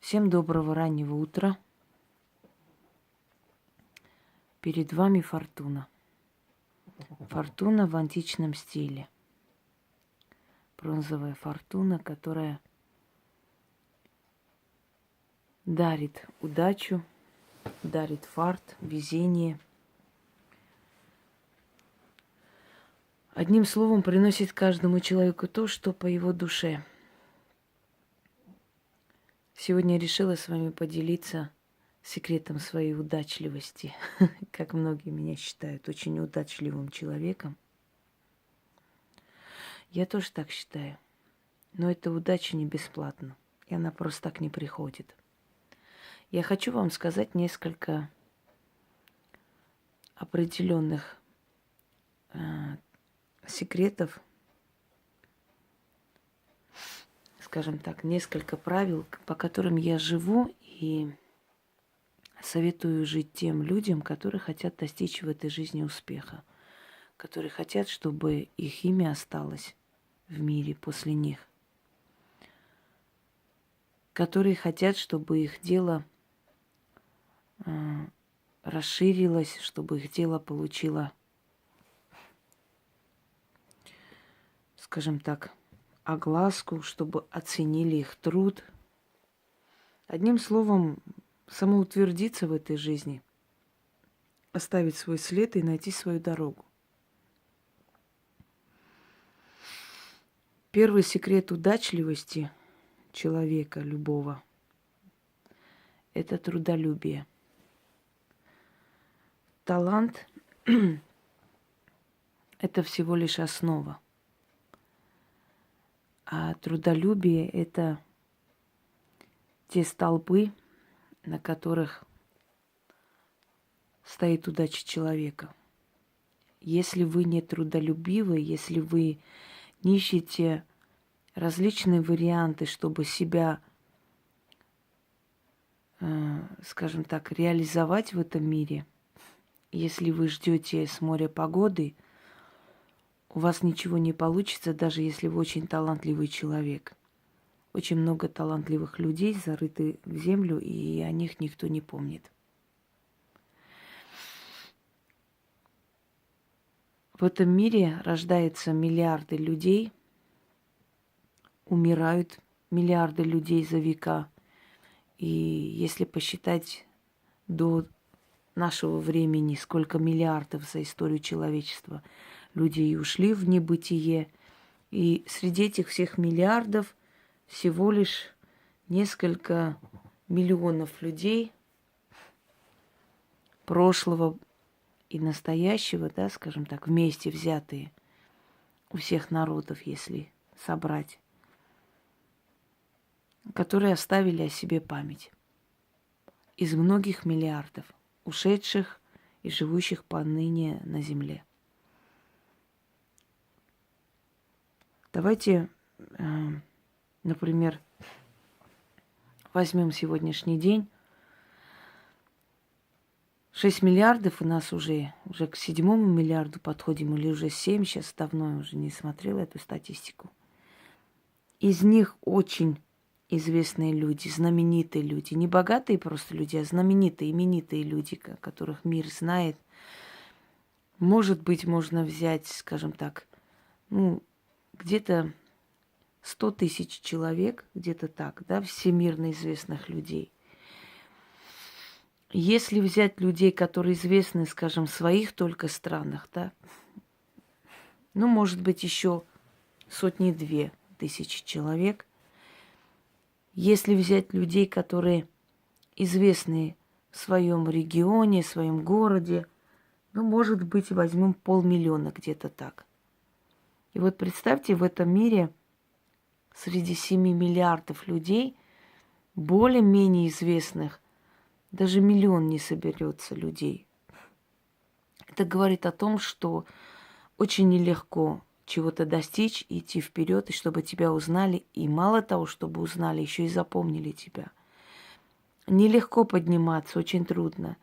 Всем доброго раннего утра. Перед вами Фортуна. Фортуна в античном стиле. Бронзовая фортуна, которая дарит удачу, дарит фарт, везение. Одним словом, приносит каждому человеку то, что по его душе. Сегодня я решила с вами поделиться секретом своей удачливости. Как многие меня считают очень удачливым человеком. Я тоже так считаю. Но эта удача не бесплатна. И она просто так не приходит. Я хочу вам сказать несколько определенных секретов, скажем так, несколько правил, по которым я живу и советую жить тем людям, которые хотят достичь в этой жизни успеха, которые хотят, чтобы их имя осталось в мире после них, которые хотят, чтобы их дело расширилось, чтобы их дело получило, скажем так, огласку, чтобы оценили их труд. Одним словом, самоутвердиться в этой жизни, оставить свой след и найти свою дорогу. Первый секрет удачливости человека, любого, это трудолюбие. Талант – это всего лишь основа. А трудолюбие – это те столбы, на которых стоит удача человека. Если вы не трудолюбивы, если вы не ищете различные варианты, чтобы себя, скажем так, реализовать в этом мире, если вы ждете с моря погоды, у вас ничего не получится, даже если вы очень талантливый человек. Очень много талантливых людей зарыты в землю, и о них никто не помнит. В этом мире рождаются миллиарды людей, умирают миллиарды людей за века. И если посчитать до нашего времени, сколько миллиардов за историю человечества людей ушли в небытие, и среди этих всех миллиардов всего лишь несколько миллионов людей прошлого и настоящего, да, скажем так, вместе взятые у всех народов, если собрать, которые оставили о себе память. Из многих миллиардов, ушедших и живущих поныне на земле. Давайте, например, возьмем сегодняшний день. 6 миллиардов у нас уже к 7 миллиарду подходим, или уже 7, сейчас давно я уже не смотрела эту статистику. Из них очень известные люди, знаменитые люди, не богатые просто люди, а знаменитые, именитые люди, которых мир знает. Может быть, можно взять, скажем так, где-то 100 тысяч человек, где-то так, да, всемирно известных людей. Если взять людей, которые известны, скажем, в своих только странах, да, может быть, еще 100-2 тысячи человек. Если взять людей, которые известны в своем регионе, в своем городе, может быть, возьмем 500 000 где-то так. И вот представьте, в этом мире среди 7 миллиардов людей, более-менее известных, даже 1 000 000 не соберется людей. Это говорит о том, что очень нелегко чего-то достичь, идти вперед, и чтобы тебя узнали, и мало того, чтобы узнали, еще и запомнили тебя. Нелегко подниматься, очень трудно,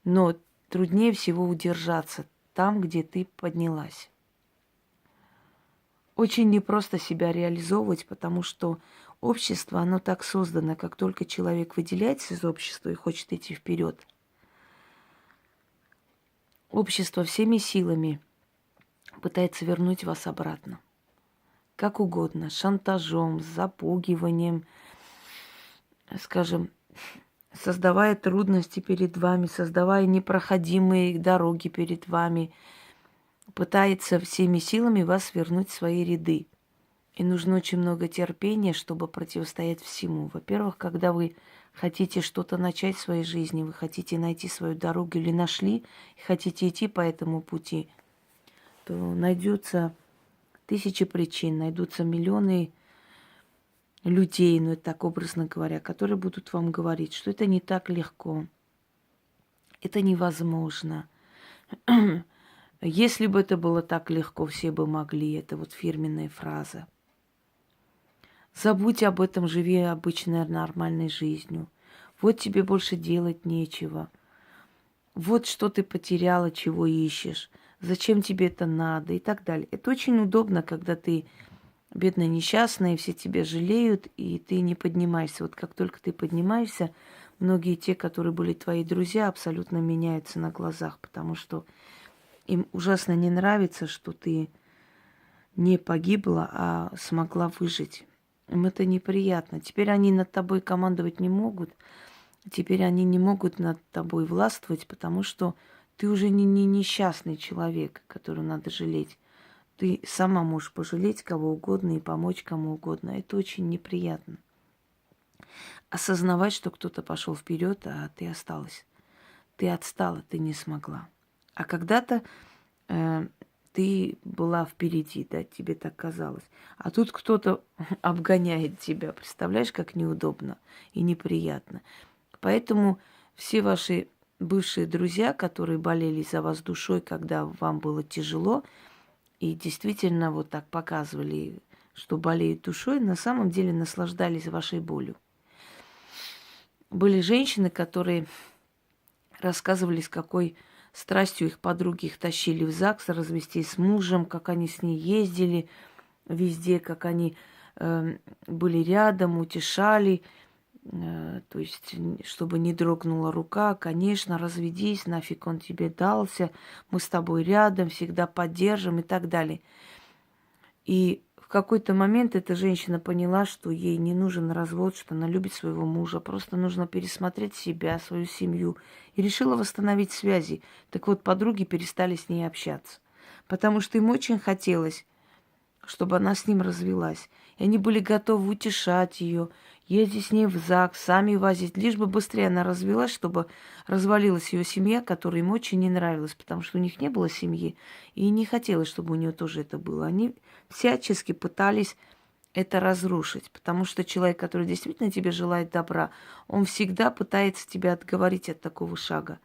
но труднее всего удержаться там, где ты поднялась. Очень непросто себя реализовывать, потому что Общество, оно так создано, как только человек выделяется из общества и хочет идти вперед, общество всеми силами пытается вернуть вас обратно. Как угодно, шантажом, запугиванием, скажем, создавая трудности перед вами, создавая непроходимые дороги перед вами, пытается всеми силами вас вернуть в свои ряды. И нужно очень много терпения, чтобы противостоять всему. Во-первых, когда вы хотите что-то начать в своей жизни, вы хотите найти свою дорогу или нашли, и хотите идти по этому пути, то найдется тысячи причин, найдутся миллионы людей, ну это так образно говоря, которые будут вам говорить, что это не так легко, это невозможно. Если бы это было так легко, все бы могли. Это вот фирменная фраза. Забудь об этом, живи обычной нормальной жизнью. Вот тебе больше делать нечего. Вот что ты потеряла, чего ищешь. Зачем тебе это надо и так далее. Это очень удобно, когда ты бедная, несчастная, и все тебя жалеют, и ты не поднимаешься. Вот как только ты поднимаешься, многие те, которые были твои друзья, абсолютно меняются на глазах, потому что им ужасно не нравится, что ты не погибла, а смогла выжить. Им это неприятно. Теперь они над тобой командовать не могут. Теперь они не могут над тобой властвовать, потому что ты уже не несчастный человек, которого надо жалеть. Ты сама можешь пожалеть кого угодно и помочь кому угодно. Это очень неприятно. Осознавать, что кто-то пошел вперед, а ты осталась. Ты отстала, ты не смогла. А когда-то ты была впереди, да, тебе так казалось. А тут кто-то обгоняет тебя. Представляешь, как неудобно и неприятно. Поэтому все ваши бывшие друзья, которые болели за вас душой, когда вам было тяжело, и действительно вот так показывали, что болеют душой, на самом деле наслаждались вашей болью. Были женщины, которые рассказывали, с какой страстью их подруги их тащили в ЗАГС развестись с мужем, как они с ней ездили везде, как они были рядом, утешали, то есть, чтобы не дрогнула рука, конечно, разведись, нафиг он тебе дался, мы с тобой рядом, всегда поддержим и так далее. И в какой-то момент эта женщина поняла, что ей не нужен развод, что она любит своего мужа, просто нужно пересмотреть себя, свою семью, и решила восстановить связи. Так вот, подруги перестали с ней общаться, потому что им очень хотелось, чтобы она с ним развелась. И они были готовы утешать ее, ездить с ней в ЗАГС, сами возить, лишь бы быстрее она развелась, чтобы развалилась ее семья, которая им очень не нравилась, потому что у них не было семьи, и не хотелось, чтобы у нее тоже это было. Они всячески пытались это разрушить, потому что человек, который действительно тебе желает добра, он всегда пытается тебя отговорить от такого шага.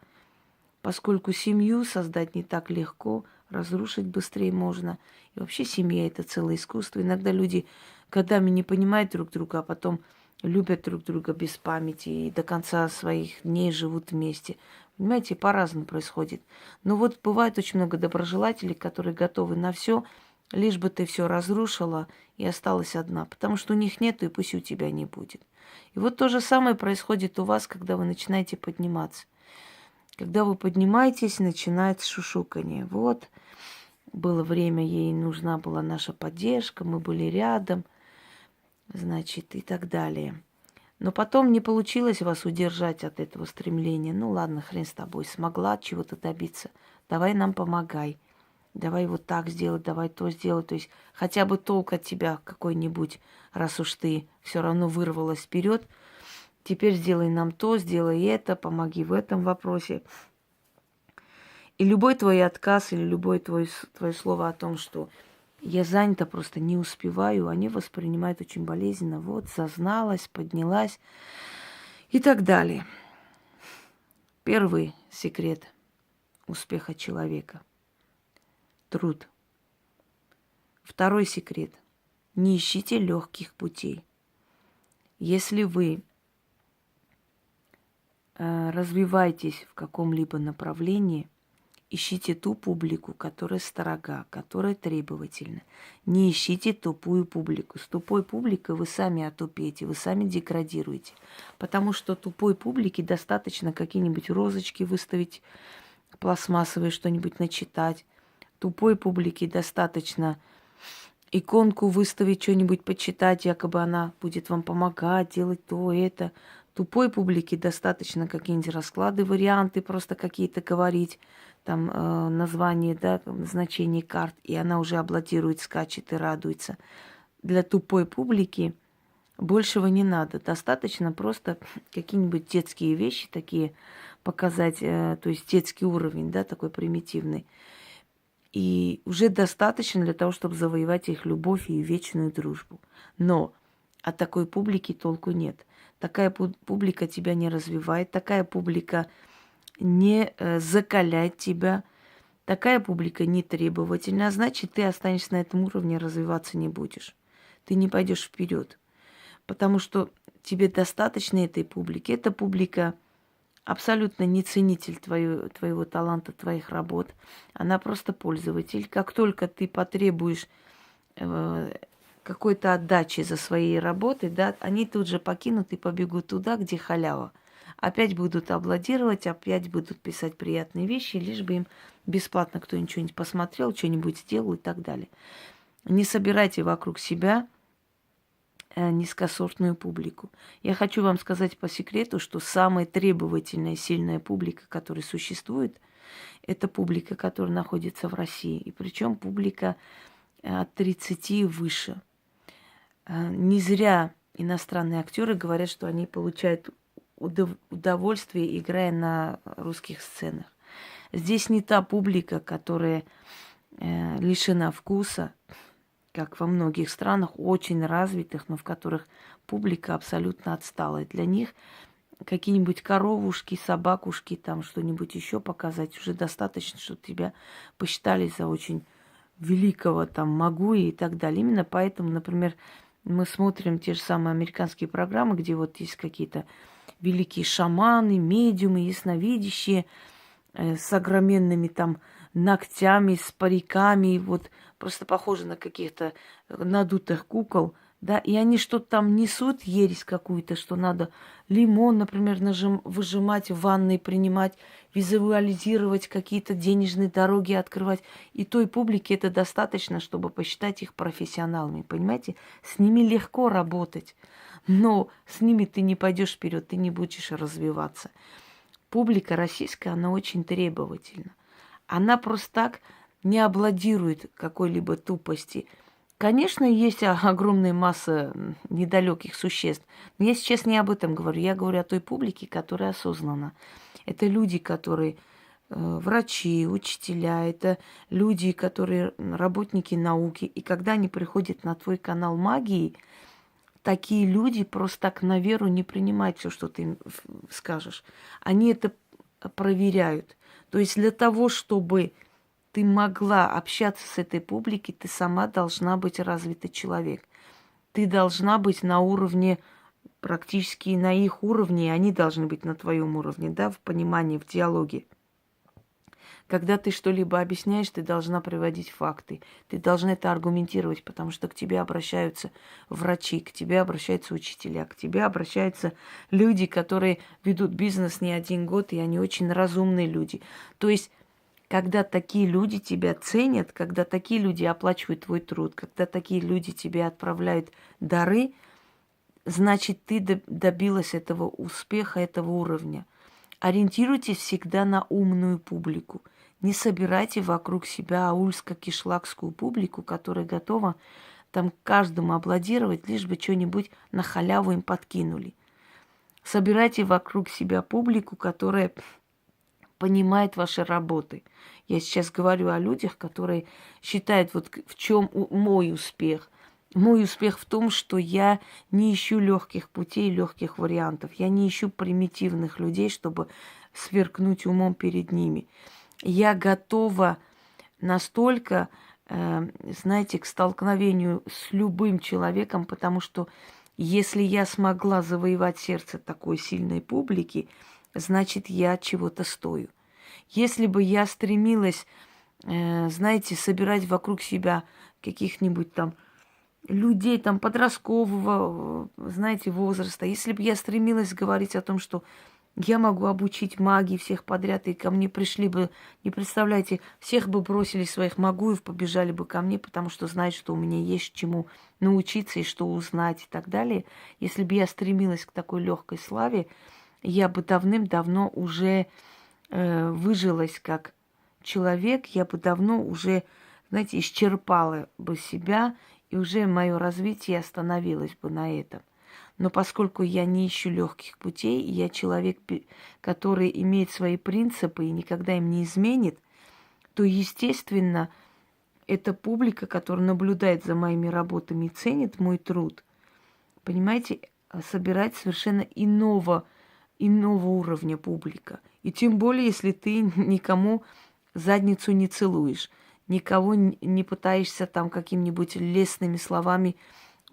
Поскольку семью создать не так легко, разрушить быстрее можно. И вообще семья – это целое искусство. Иногда люди годами не понимают друг друга, а потом любят друг друга без памяти и до конца своих дней живут вместе. Понимаете, по-разному происходит. Но вот бывает очень много доброжелателей, которые готовы на все, лишь бы ты все разрушила и осталась одна. Потому что у них нету, и пусть у тебя не будет. И вот то же самое происходит у вас, когда вы начинаете подниматься. Когда вы поднимаетесь, начинается шушуканье. Вот, было время, ей нужна была наша поддержка, мы были рядом, значит, и так далее. Но потом не получилось вас удержать от этого стремления. Ну ладно, хрен с тобой, смогла чего-то добиться. Давай нам помогай. Давай вот так сделать, давай то сделать. То есть хотя бы толк от тебя какой-нибудь, раз уж ты все равно вырвалась вперед. Теперь сделай нам то, сделай это, помоги в этом вопросе. И любой твой отказ или любое твое слово о том, что я занята, просто не успеваю, они воспринимают очень болезненно. Вот, зазналась, поднялась и так далее. Первый секрет успеха человека – труд. Второй секрет – не ищите легких путей. Если вы развиваетесь в каком-либо направлении ищите ту публику, которая строга, которая требовательна. Не ищите тупую публику. С тупой публикой вы сами отупеете, вы сами деградируете. Потому что тупой публике достаточно какие-нибудь розочки выставить, пластмассовые что-нибудь начитать. Тупой публике достаточно иконку выставить, что-нибудь почитать, якобы она будет вам помогать, делать то, это. Тупой публике достаточно какие-нибудь расклады, варианты, просто какие-то говорить, там название, да, значение карт, и она уже аплодирует, скачет и радуется. Для тупой публики большего не надо. Достаточно просто какие-нибудь детские вещи такие показать, то есть детский уровень, да, такой примитивный. И уже достаточно для того, чтобы завоевать их любовь и вечную дружбу. Но от такой публики толку нет. Такая публика тебя не развивает, такая публика не закаляет тебя, такая публика не требовательна, а значит, ты останешься на этом уровне, развиваться не будешь. Ты не пойдешь вперед, потому что тебе достаточно этой публики. Эта публика абсолютно не ценитель твоего таланта, твоих работ. Она просто пользователь. Как только ты потребуешь какой-то отдачи за свои работы, да, они тут же покинут и побегут туда, где халява. Опять будут аплодировать, опять будут писать приятные вещи, лишь бы им бесплатно кто-нибудь что-нибудь посмотрел, что-нибудь сделал и так далее. Не собирайте вокруг себя низкосортную публику. Я хочу вам сказать по секрету, что самая требовательная, сильная публика, которая существует, это публика, которая находится в России. И причем публика от 30 и выше. Не зря иностранные актеры говорят, что они получают удовольствие, играя на русских сценах. Здесь не та публика, которая лишена вкуса, как во многих странах, очень развитых, но в которых публика абсолютно отсталая. Для них какие-нибудь коровушки, собакушки, там что-нибудь еще показать уже достаточно, чтобы тебя посчитали за очень великого там могуя и так далее. Именно поэтому, например, мы смотрим те же самые американские программы, где вот есть какие-то великие шаманы, медиумы, ясновидящие, с огроменными там ногтями, с париками, вот просто похожи на каких-то надутых кукол, да, и они что-то там несут, ересь какую-то, что надо лимон, например, выжимать в ванной, принимать, визуализировать какие-то денежные дороги, открывать. И той публике это достаточно, чтобы посчитать их профессионалами, понимаете? С ними легко работать, но с ними ты не пойдешь вперед, ты не будешь развиваться. Публика российская, она очень требовательна. Она просто так не обладирует какой-либо тупости. Конечно, есть огромная масса недалеких существ. Но я сейчас не об этом говорю. Я говорю о той публике, которая осознанна. Это люди, которые врачи, учителя, это люди, которые работники науки. И когда они приходят на твой канал магии, такие люди просто так на веру не принимают все, что ты им скажешь. Они это проверяют. То есть для того, чтобы ты могла общаться с этой публикой, ты сама должна быть развитый человек. Ты должна быть на уровне, практически на их уровне, и они должны быть на твоем уровне, да, в понимании, в диалоге. Когда ты что-либо объясняешь, ты должна приводить факты. Ты должна это аргументировать, потому что к тебе обращаются врачи, к тебе обращаются учителя, к тебе обращаются люди, которые ведут бизнес не один год, и они очень разумные люди. То есть, когда такие люди тебя ценят, когда такие люди оплачивают твой труд, когда такие люди тебе отправляют дары, значит, ты добилась этого успеха, этого уровня. Ориентируйтесь всегда на умную публику. Не собирайте вокруг себя аульско-кишлакскую публику, которая готова там каждому аплодировать, лишь бы что-нибудь на халяву им подкинули. Собирайте вокруг себя публику, которая понимает ваши работы. Я сейчас говорю о людях, которые считают, вот в чем мой успех. Мой успех в том, что я не ищу легких путей, легких вариантов. Я не ищу примитивных людей, чтобы сверкнуть умом перед ними. Я готова настолько, знаете, к столкновению с любым человеком, потому что если я смогла завоевать сердце такой сильной публики, значит, я чего-то стою. Если бы я стремилась, знаете, собирать вокруг себя каких-нибудь там людей там подросткового, знаете, возраста, если бы я стремилась говорить о том, что я могу обучить магии всех подряд, и ко мне пришли бы, не представляете, всех бы бросили своих магуев, побежали бы ко мне, потому что знают, что у меня есть чему научиться и что узнать и так далее. Если бы я стремилась к такой легкой славе, я бы давным-давно уже выжилась как человек, я бы давно уже, знаете, исчерпала бы себя, и уже мое развитие остановилось бы на этом. Но поскольку я не ищу легких путей, и я человек, который имеет свои принципы и никогда им не изменит, то, естественно, эта публика, которая наблюдает за моими работами и ценит мой труд, понимаете, собирать совершенно иного уровня публика. И тем более, если ты никому задницу не целуешь, никого не пытаешься там какими-нибудь лестными словами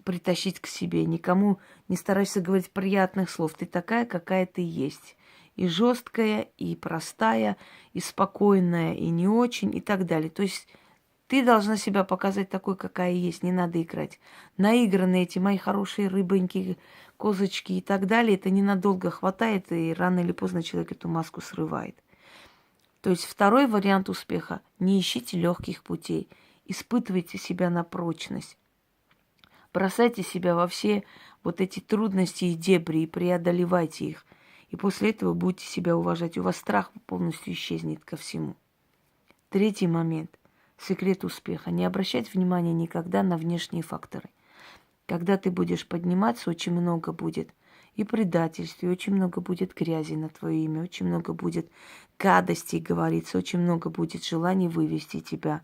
притащить к себе, никому не стараешься говорить приятных слов. Ты такая, какая ты есть. И жесткая, и простая, и спокойная, и не очень, и так далее. То есть ты должна себя показать такой, какая есть, не надо играть. Наигранные эти мои хорошие рыбоньки, козочки и так далее, это ненадолго хватает, и рано или поздно человек эту маску срывает. То есть второй вариант успеха – не ищите легких путей, испытывайте себя на прочность. Бросайте себя во все вот эти трудности и дебри и преодолевайте их. И после этого будете себя уважать. У вас страх полностью исчезнет ко всему. Третий момент. Секрет успеха. Не обращать внимания никогда на внешние факторы. Когда ты будешь подниматься, очень много будет и предательств, и очень много будет грязи на твое имя, очень много будет гадостей говориться, очень много будет желаний вывести тебя.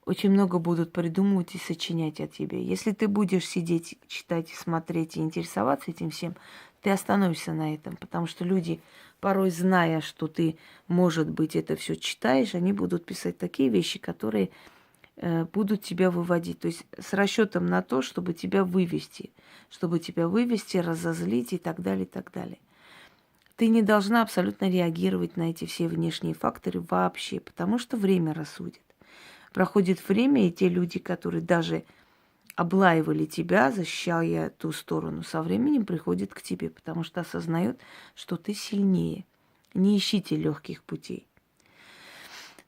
Очень много будут придумывать и сочинять о тебе. Если ты будешь сидеть, читать, смотреть и интересоваться этим всем, ты остановишься на этом. Потому что люди, порой зная, что ты, может быть, это все читаешь, они будут писать такие вещи, которые будут тебя выводить. То есть с расчетом на то, чтобы тебя вывести, разозлить и так далее, и так далее. Ты не должна абсолютно реагировать на эти все внешние факторы вообще, потому что время рассудит. Проходит время, и те люди, которые даже облаивали тебя, защищая ту сторону, со временем приходят к тебе, потому что осознают, что ты сильнее. Не ищите легких путей.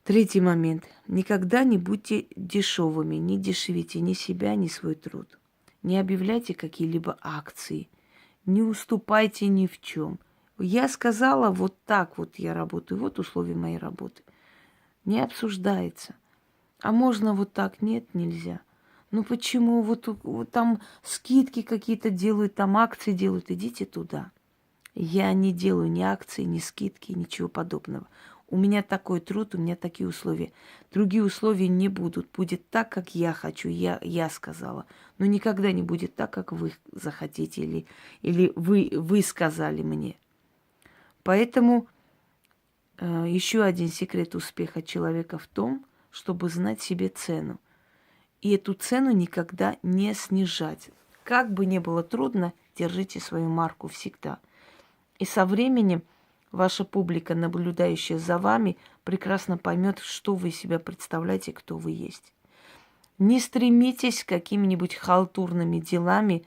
Третий момент. Никогда не будьте дешевыми, не дешевите ни себя, ни свой труд. Не объявляйте какие-либо акции, не уступайте ни в чем. Я сказала, вот так вот я работаю, вот условия моей работы. Не обсуждается. А можно вот так? Нет, нельзя. Ну почему? Вот там скидки какие-то делают, там акции делают. Идите туда. Я не делаю ни акции, ни скидки, ничего подобного. У меня такой труд, у меня такие условия. Другие условия не будут. Будет так, как я хочу, я сказала. Но никогда не будет так, как вы захотите или вы сказали мне. Поэтому еще один секрет успеха человека в том, чтобы знать себе цену. И эту цену никогда не снижать. Как бы ни было трудно, держите свою марку всегда. И со временем ваша публика, наблюдающая за вами, прекрасно поймет, что вы себя представляете, кто вы есть. Не стремитесь какими-нибудь халтурными делами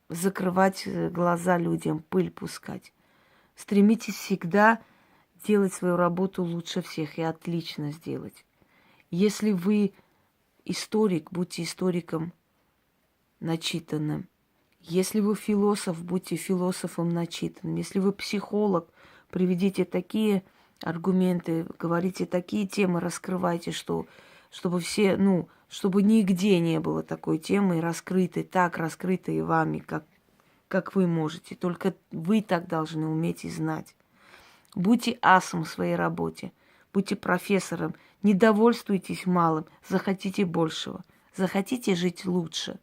закрывать глаза людям, пыль пускать. Стремитесь всегда делать свою работу лучше всех и отлично сделать. Если вы историк, будьте историком начитанным. Если вы философ, будьте философом начитанным. Если вы психолог, приведите такие аргументы, говорите такие темы, раскрывайте, чтобы все, чтобы нигде не было такой темы раскрытой, так раскрытой вами, как вы можете. Только вы так должны уметь и знать. Будьте асом в своей работе, будьте профессором, не довольствуйтесь малым, захотите большего, захотите жить лучше.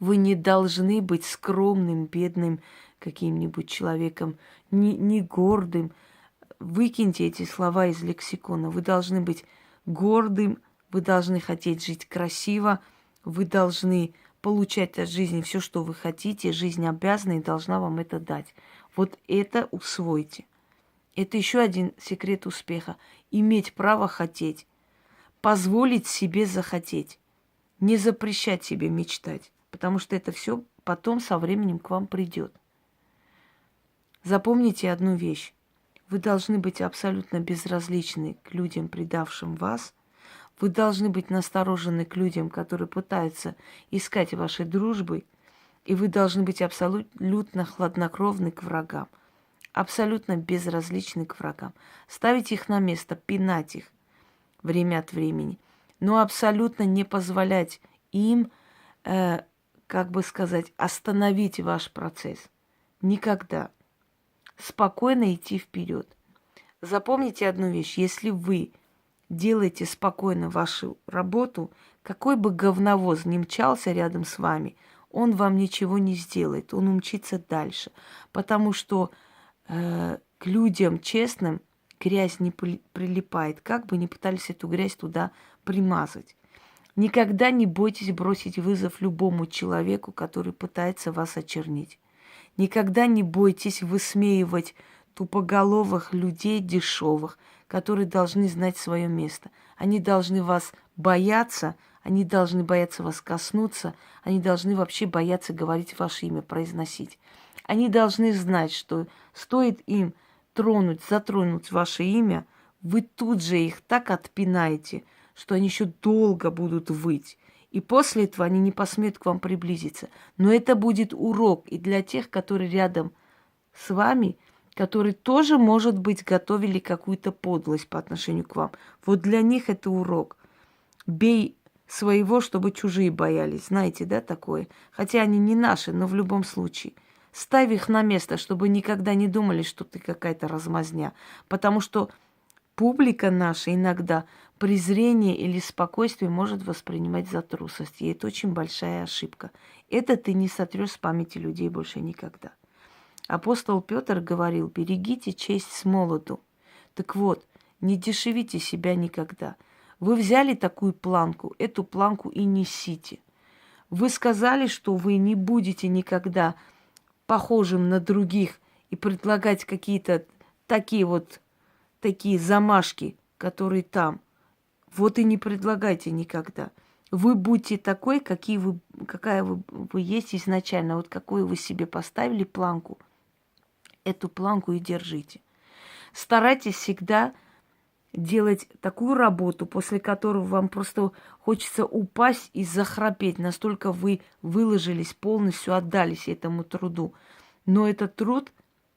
Вы не должны быть скромным, бедным каким-нибудь человеком, не гордым. Выкиньте эти слова из лексикона. Вы должны быть гордым, вы должны хотеть жить красиво, вы должны получать от жизни все, что вы хотите. Жизнь обязана и должна вам это дать. Вот это усвойте. Это еще один секрет успеха. Иметь право хотеть. Позволить себе захотеть. Не запрещать себе мечтать. Потому что это все потом со временем к вам придет. Запомните одну вещь. Вы должны быть абсолютно безразличны к людям, предавшим вас. Вы должны быть насторожены к людям, которые пытаются искать вашей дружбы. И вы должны быть абсолютно хладнокровны к врагам. Абсолютно безразличны к врагам. Ставить их на место, пинать их время от времени. Но абсолютно не позволять им, как бы сказать, остановить ваш процесс. Никогда. Спокойно идти вперед. Запомните одну вещь. Если вы делаете спокойно вашу работу, какой бы говновоз ни мчался рядом с вами, он вам ничего не сделает, он умчится дальше. Потому что к людям честным грязь не прилипает, как бы ни пытались эту грязь туда примазать. Никогда не бойтесь бросить вызов любому человеку, который пытается вас очернить. Никогда не бойтесь высмеивать тупоголовых людей дешевых, которые должны знать свое место. Они должны вас бояться, они должны бояться вас коснуться, они должны вообще бояться говорить ваше имя, произносить. Они должны знать, что стоит им затронуть ваше имя, вы тут же их так отпинаете, что они еще долго будут выть. И после этого они не посмеют к вам приблизиться. Но это будет урок и для тех, которые рядом с вами, которые тоже, может быть, готовили какую-то подлость по отношению к вам. Вот для них это урок. Бей своего, чтобы чужие боялись. Знаете, да, такое? Хотя они не наши, но в любом случае. Ставь их на место, чтобы никогда не думали, что ты какая-то размазня. Потому что публика наша иногда презрение или спокойствие может воспринимать за трусость. И это очень большая ошибка. Это ты не сотрешь с памяти людей больше никогда. Апостол Петр говорил: берегите честь с молоду. Так вот, не дешевите себя никогда. Вы взяли такую планку, эту планку и несите. Вы сказали, что вы не будете никогда похожим на других и предлагать какие-то такие замашки, которые там. Вот и не предлагайте никогда. Вы будьте такой, какая вы есть изначально. Вот какую вы себе поставили планку, эту планку и держите. Старайтесь всегда делать такую работу, после которой вам просто хочется упасть и захрапеть. Настолько вы выложились, полностью отдались этому труду. Но этот труд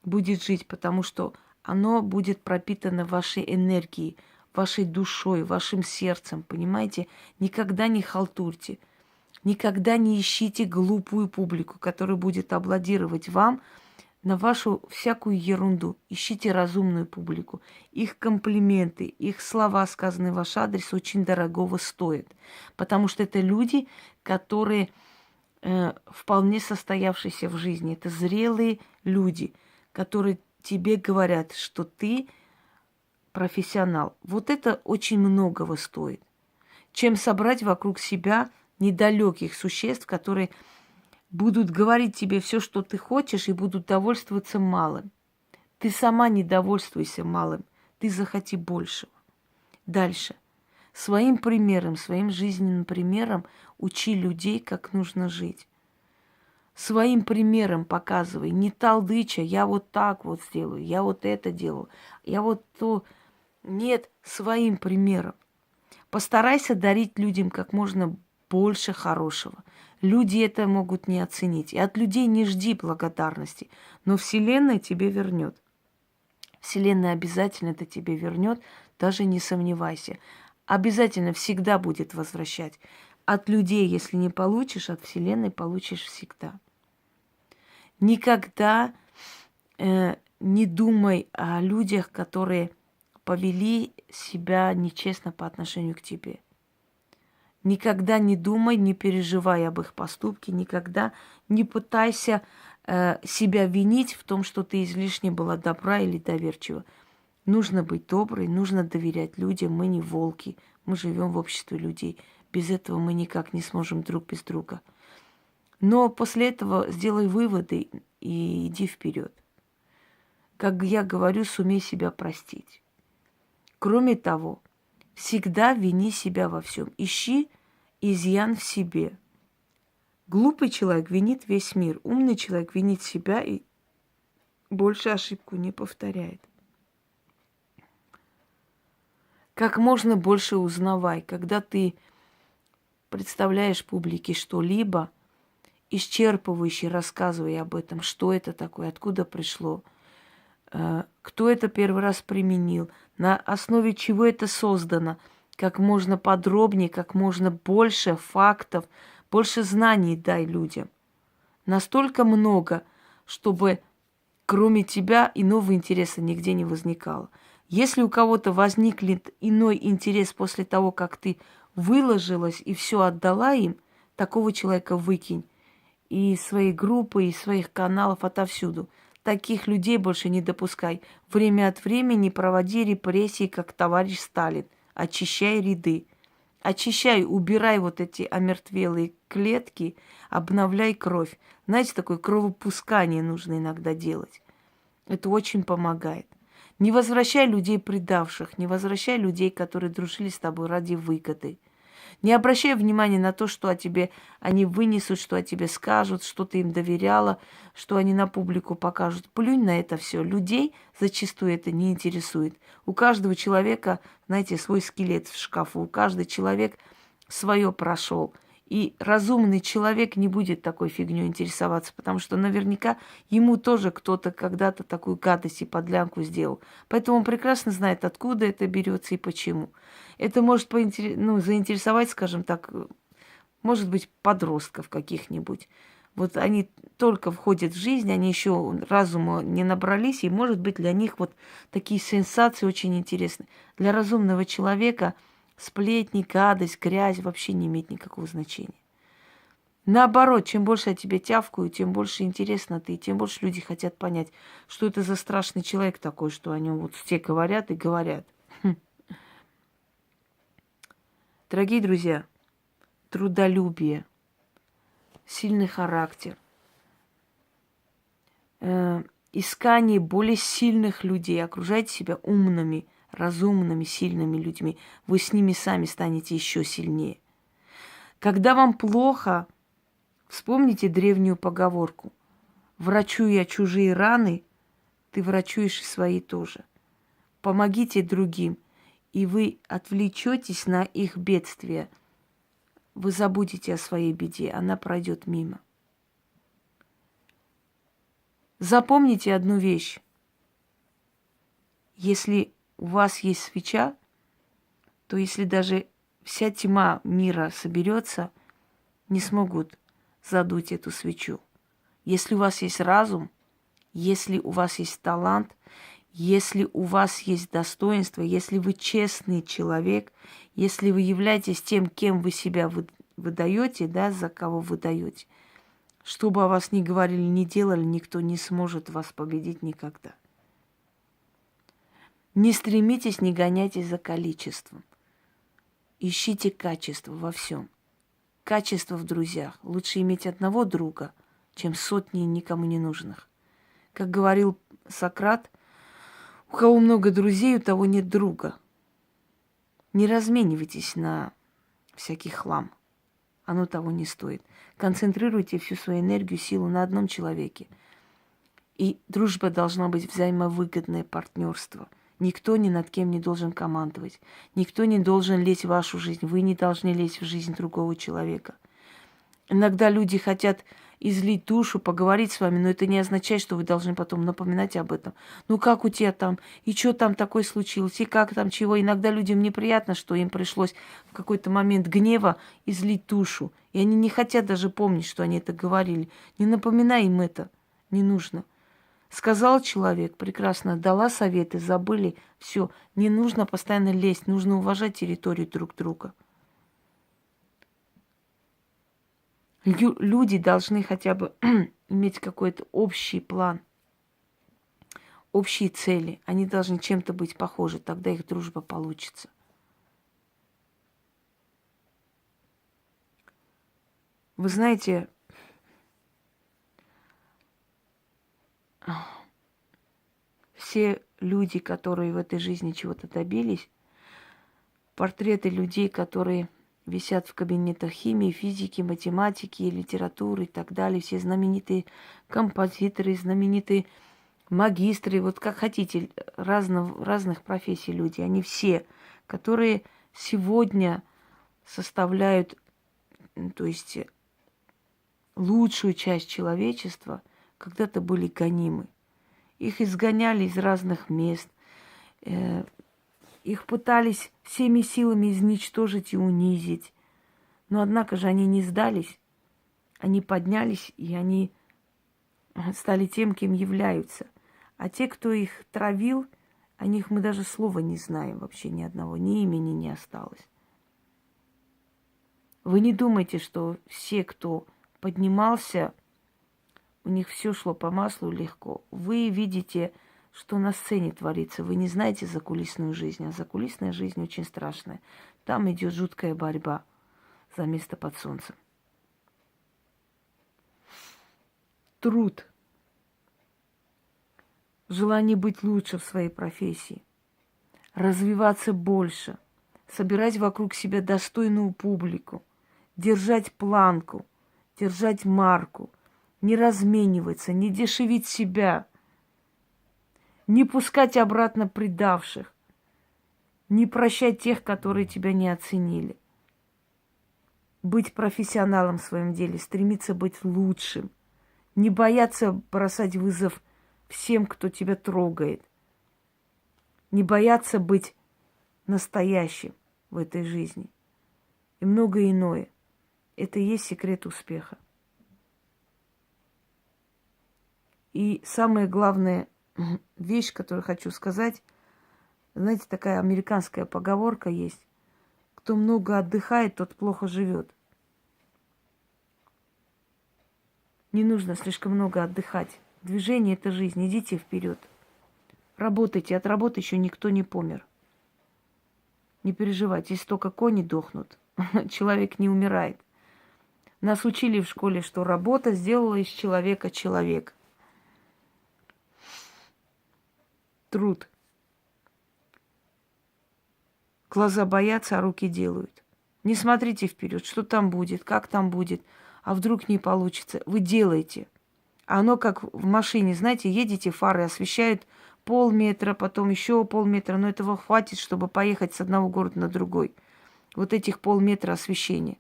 будет жить, потому что оно будет пропитано вашей энергией, вашей душой, вашим сердцем, понимаете? Никогда не халтурьте, никогда не ищите глупую публику, которая будет аплодировать вам на вашу всякую ерунду. Ищите разумную публику. Их комплименты, их слова, сказанные в ваш адрес, очень дорогого стоят. Потому что это люди, которые вполне состоявшиеся в жизни. Это зрелые люди, которые тебе говорят, что ты профессионал. Вот это очень многого стоит. Чем собрать вокруг себя недалеких существ, которые будут говорить тебе все, что ты хочешь, и будут довольствоваться малым. Ты сама не довольствуйся малым, ты захоти большего. Дальше. Своим примером, своим жизненным примером учи людей, как нужно жить. Своим примером показывай, не толдыча: я вот так вот сделаю, я вот это делаю, я вот то. Нет, своим примером. Постарайся дарить людям как можно больше хорошего. Люди это могут не оценить. И от людей не жди благодарности. Но Вселенная тебе вернет. Вселенная обязательно это тебе вернет, даже не сомневайся. Обязательно всегда будет возвращать. От людей, если не получишь, от Вселенной получишь всегда. Никогда не думай о людях, которые повели себя нечестно по отношению к тебе. Никогда не думай, не переживай об их поступке, никогда не пытайся себя винить в том, что ты излишне была добра или доверчива. Нужно быть доброй, нужно доверять людям. Мы не волки, мы живем в обществе людей. Без этого мы никак не сможем друг без друга. Но после этого сделай выводы и иди вперед. Как я говорю, сумей себя простить. Кроме того, всегда вини себя во всем. Ищи изъян в себе. Глупый человек винит весь мир. Умный человек винит себя и больше ошибку не повторяет. Как можно больше узнавай. Когда ты представляешь публике что-либо, исчерпывающе рассказывай об этом, что это такое, откуда пришло, кто это первый раз применил, на основе чего это создано, как можно подробнее, как можно больше фактов, больше знаний дай людям. Настолько много, чтобы кроме тебя иного интереса нигде не возникало. Если у кого-то возникнет иной интерес после того, как ты выложилась и все отдала им, такого человека выкинь. И из своей группы, из своих каналов, отовсюду. Таких людей больше не допускай. Время от времени проводи репрессии, как товарищ Сталин. Очищай ряды. Очищай, убирай вот эти омертвелые клетки, обновляй кровь. Знаете, такое кровопускание нужно иногда делать. Это очень помогает. Не возвращай людей предавших, не возвращай людей, которые дружили с тобой ради выгоды. Не обращай внимания на то, что о тебе они вынесут, что о тебе скажут, что ты им доверяла, что они на публику покажут. Плюнь на это все. Людей зачастую это не интересует. У каждого человека, знаете, свой скелет в шкафу. Каждый человек свое прошел. И разумный человек не будет такой фигней интересоваться, потому что наверняка ему тоже кто-то когда-то такую гадость и подлянку сделал. Поэтому он прекрасно знает, откуда это берется и почему. Это может заинтересовать, скажем так, может быть, подростков каких-нибудь. Вот они только входят в жизнь, они еще разума не набрались, и, может быть, для них вот такие сенсации очень интересны. Для разумного человека сплетни, гадость, грязь вообще не имеет никакого значения. Наоборот, чем больше я тебе тявкаю, тем больше интересно ты, тем больше люди хотят понять, что это за страшный человек такой, что о нем вот все говорят и говорят. Дорогие друзья, трудолюбие, сильный характер, искание более сильных людей, окружайте себя умными, разумными, сильными людьми. Вы с ними сами станете еще сильнее. Когда вам плохо, вспомните древнюю поговорку. Врачуя чужие раны, ты врачуешь и свои тоже. Помогите другим, и вы отвлечетесь на их бедствие. Вы забудете о своей беде, она пройдет мимо. Запомните одну вещь. Если у вас есть свеча, то если даже вся тьма мира соберется, не смогут задуть эту свечу. Если у вас есть разум, если у вас есть талант, если у вас есть достоинство, если вы честный человек, если вы являетесь тем, кем вы себя выдаете, да, за кого вы даете, что бы о вас ни говорили, ни делали, никто не сможет вас победить никогда. Не стремитесь, не гоняйтесь за количеством. Ищите качество во всем. Качество в друзьях. Лучше иметь одного друга, чем сотни никому не нужных. Как говорил Сократ, у кого много друзей, у того нет друга. Не разменивайтесь на всякий хлам. Оно того не стоит. Концентрируйте всю свою энергию, силу на одном человеке. И дружба должна быть взаимовыгодное партнерство. Никто ни над кем не должен командовать. Никто не должен лезть в вашу жизнь. Вы не должны лезть в жизнь другого человека. Иногда люди хотят излить душу, поговорить с вами, но это не означает, что вы должны потом напоминать об этом. Ну как у тебя там? И что там такое случилось? И как там чего? Иногда людям неприятно, что им пришлось в какой-то момент гнева излить душу. И они не хотят даже помнить, что они это говорили. Не напоминай им это. Не нужно. Сказал человек, прекрасно, дала советы, забыли. Все. Не нужно постоянно лезть. Нужно уважать территорию друг друга. Люди должны хотя бы иметь какой-то общий план, общие цели. Они должны чем-то быть похожи, тогда их дружба получится. Вы знаете, все люди, которые в этой жизни чего-то добились, портреты людей, которые висят в кабинетах химии, физики, математики, литературы и так далее, все знаменитые композиторы, знаменитые магистры, вот как хотите, разных профессий люди, они все, которые сегодня составляют, то есть лучшую часть человечества, когда-то были гонимы. Их изгоняли из разных мест, их пытались всеми силами изничтожить и унизить. Но однако же они не сдались, они поднялись, и они стали тем, кем являются. А те, кто их травил, о них мы даже слова не знаем вообще ни одного, ни имени не осталось. Вы не думайте, что все, кто поднимался, у них все шло по маслу легко. Вы видите, что на сцене творится. Вы не знаете закулисную жизнь, а закулисная жизнь очень страшная. Там идет жуткая борьба за место под солнцем. Труд. Желание быть лучше в своей профессии. Развиваться больше. Собирать вокруг себя достойную публику. Держать планку. Держать марку. Не размениваться, не дешевить себя. Не пускать обратно предавших. Не прощать тех, которые тебя не оценили. Быть профессионалом в своем деле, стремиться быть лучшим. Не бояться бросать вызов всем, кто тебя трогает. Не бояться быть настоящим в этой жизни. И многое иное. Это и есть секрет успеха. И самая главная вещь, которую хочу сказать, знаете, такая американская поговорка есть. Кто много отдыхает, тот плохо живет. Не нужно слишком много отдыхать. Движение – это жизнь. Идите вперед. Работайте. От работы еще никто не помер. Не переживайте, если только кони дохнут. Человек не умирает. Нас учили в школе, что работа сделала из человека человека. Труд. Глаза боятся, а руки делают. Не смотрите вперед, что там будет, как там будет, а вдруг не получится. Вы делаете. А оно как в машине, знаете, едете, фары освещают полметра, потом еще полметра, но этого хватит, чтобы поехать с одного города на другой. Вот этих полметра освещения.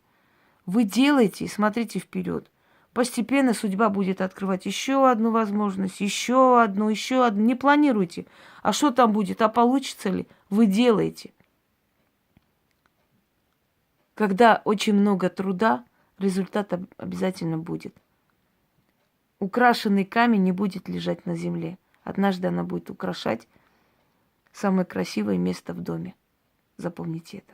Вы делаете и смотрите вперед. Постепенно судьба будет открывать еще одну возможность, еще одну. Не планируйте. А что там будет, а получится ли? Вы делаете. Когда очень много труда, результат обязательно будет. Украшенный камень не будет лежать на земле. Однажды она будет украшать самое красивое место в доме. Запомните это.